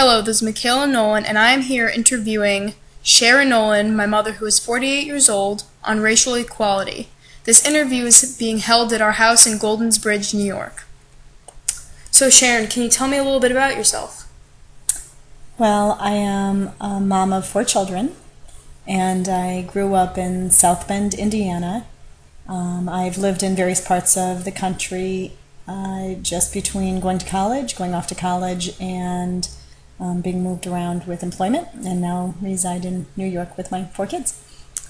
Hello, this is Michaela Nolan, and I am here interviewing Sharon Nolan, my mother, who is 48 years old, on racial equality. This interview is being held at our house in Goldens Bridge, New York. So Sharon, can you tell me a little bit about yourself? Well, I am a mom of 4 children, and I grew up in South Bend, Indiana. I've lived in various parts of the country, just between going to college, going off to college, and being moved around with employment, and now reside in New York with my 4 kids.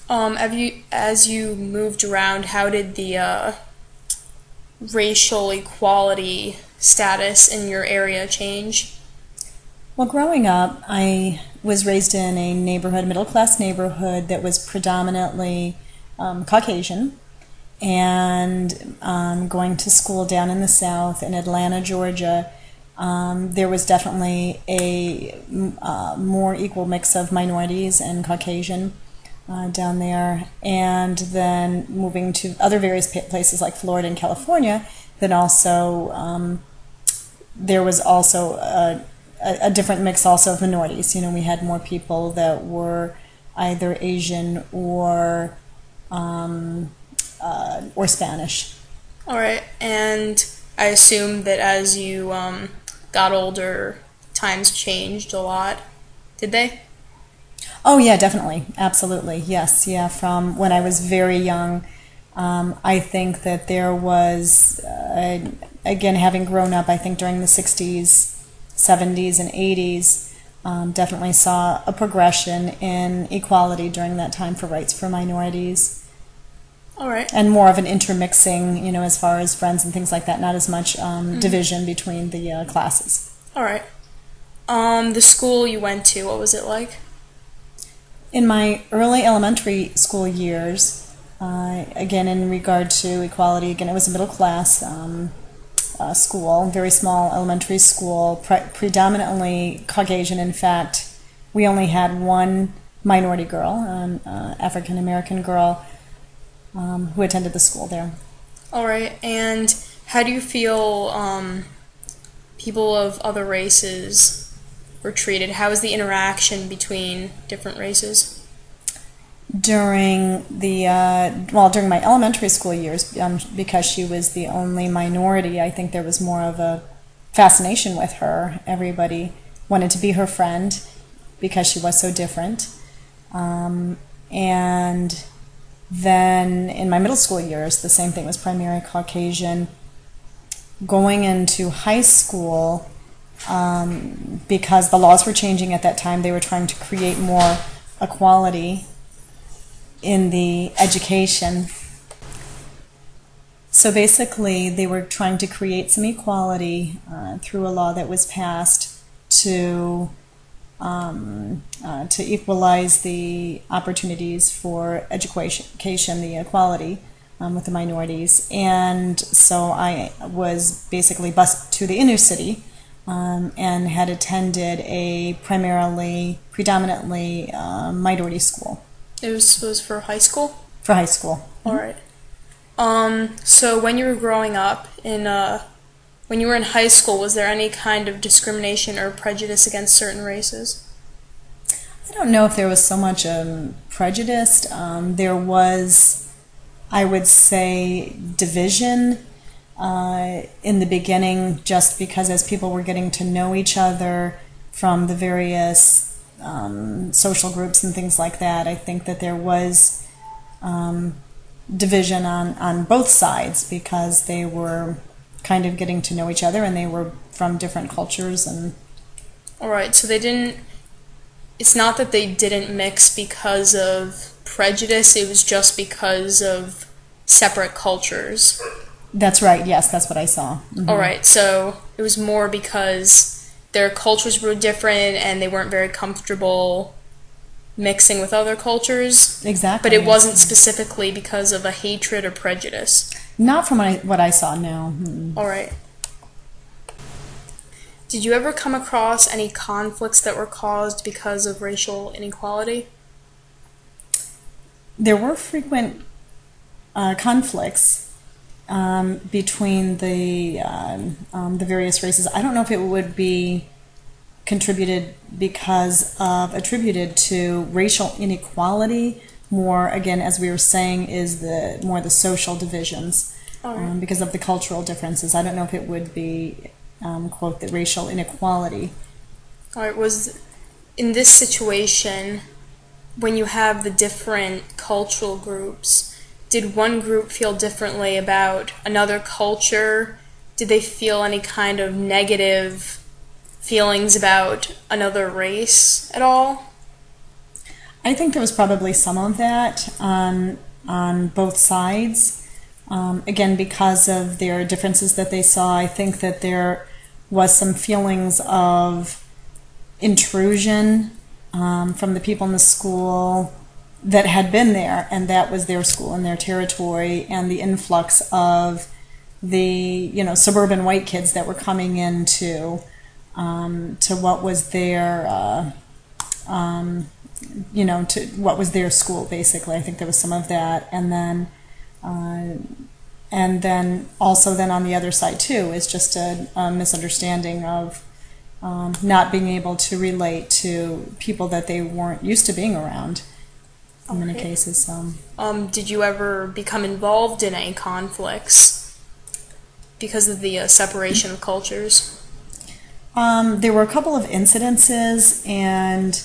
As you moved around, how did the racial equality status in your area change? Well, growing up, I was raised in a neighborhood, a middle-class neighborhood that was predominantly Caucasian, and going to school down in the South in Atlanta, Georgia. There was definitely a more equal mix of minorities and Caucasian down there. And then moving to other various places like Florida and California, then also there was also a different mix also of minorities. You know, we had more people that were either Asian or Spanish. All right, and I assume that as you got older, times changed a lot. Did they? Oh yeah, definitely, absolutely, yes, yeah. From when I was very young, I think that there was, again, having grown up, I think during the 60s, 70s, and 80s, definitely saw a progression in equality during that time for rights for minorities. All right. And more of an intermixing, you know, as far as friends and things like that, not as much division between the classes. All right. The school you went to, what was it like? In my early elementary school years, again, in regard to equality, again, it was a middle class school, very small elementary school, predominantly Caucasian. In fact, we only had one minority girl, an African American girl, who attended the school there. All right, and how do you feel people of other races were treated? How was the interaction between different races? During during my elementary school years, because she was the only minority, I think there was more of a fascination with her. Everybody wanted to be her friend because she was so different. And then in my middle school years, the same thing, was primarily Caucasian. Going into high school, because the laws were changing at that time, they were trying to create more equality in the education. So basically, they were trying to create some equality through a law that was passed to equalize the opportunities for education, the equality with the minorities. And so I was basically bused to the inner city and had attended a predominantly minority school. It was for high school? For high school. All right. So when you were growing up, when you were in high school, was there any kind of discrimination or prejudice against certain races? I don't know if there was so much prejudice. There was, I would say, division in the beginning, just because as people were getting to know each other from the various social groups and things like that, I think that there was division on both sides, because they were kind of getting to know each other and they were from different cultures. And all right, so it's not that they didn't mix because of prejudice, it was just because of separate cultures. That's right, yes, that's what I saw. Mm-hmm. All right, so it was more because their cultures were different and they weren't very comfortable mixing with other cultures. Exactly. But it wasn't specifically because of a hatred or prejudice. Not from what I saw, no. Mm-mm. All right. Did you ever come across any conflicts that were caused because of racial inequality? There were frequent conflicts between the various races. I don't know if it would be contributed attributed to racial inequality. More, again, as we were saying, is the social divisions because of the cultural differences. I don't know if it would be quote the racial inequality. All right. Was in this situation, when you have the different cultural groups, did one group feel differently about another culture? Did they feel any kind of negative feelings about another race at all? I think there was probably some of that on both sides. Again, because of their differences that they saw, I think that there was some feelings of intrusion from the people in the school that had been there, and that was their school and their territory, and the influx of the suburban white kids that were coming into to what was their to what was their school, basically. I think there was some of that, and then also then on the other side too is just a misunderstanding of not being able to relate to people that they weren't used to being around in many cases. Did you ever become involved in any conflicts because of the separation of cultures? There were a couple of incidences, and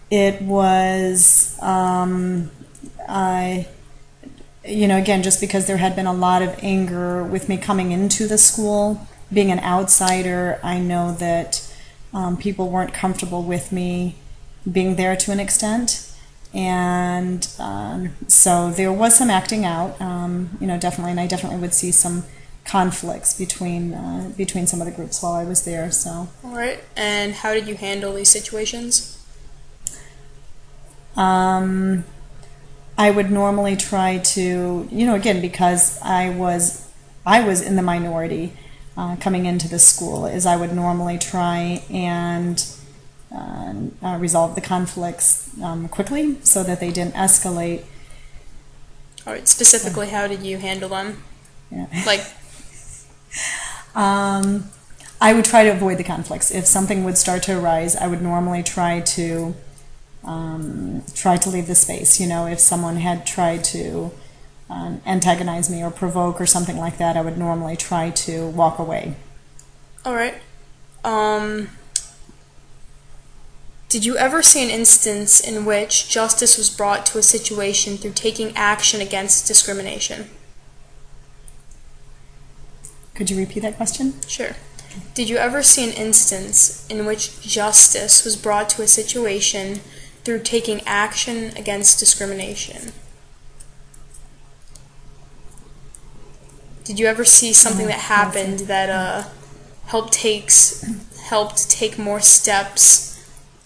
it was, again, just because there had been a lot of anger with me coming into the school, being an outsider. I know that people weren't comfortable with me being there to an extent. And so there was some acting out, definitely, and I definitely would see some conflicts between some of the groups while I was there. So. All right. And how did you handle these situations? I would normally try to, again, because I was in the minority coming into the school, is I would normally try and resolve the conflicts quickly so that they didn't escalate. All right. Specifically, how did you handle them? Yeah. Like. I would try to avoid the conflicts. If something would start to arise, I would normally try to leave the space. If someone had tried to antagonize me or provoke or something like that, I would normally try to walk away. All right. Did you ever see an instance in which justice was brought to a situation through taking action against discrimination? Could you repeat that question? Sure. Did you ever see an instance in which justice was brought to a situation through taking action against discrimination? Did you ever see something that happened that helped take more steps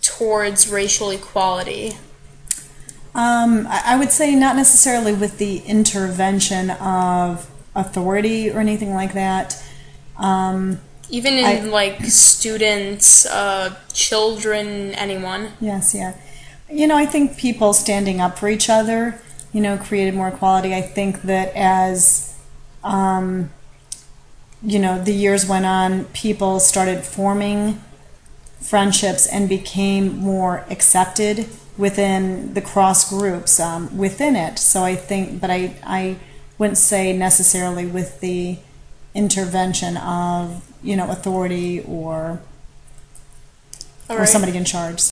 towards racial equality? I would say not necessarily with the intervention of authority or anything like that. Even in students, children, anyone? Yes, yeah. I think people standing up for each other, created more equality. I think that as, the years went on, people started forming friendships and became more accepted within the cross groups within it. So I think, but I wouldn't say necessarily with the intervention of authority or somebody in charge.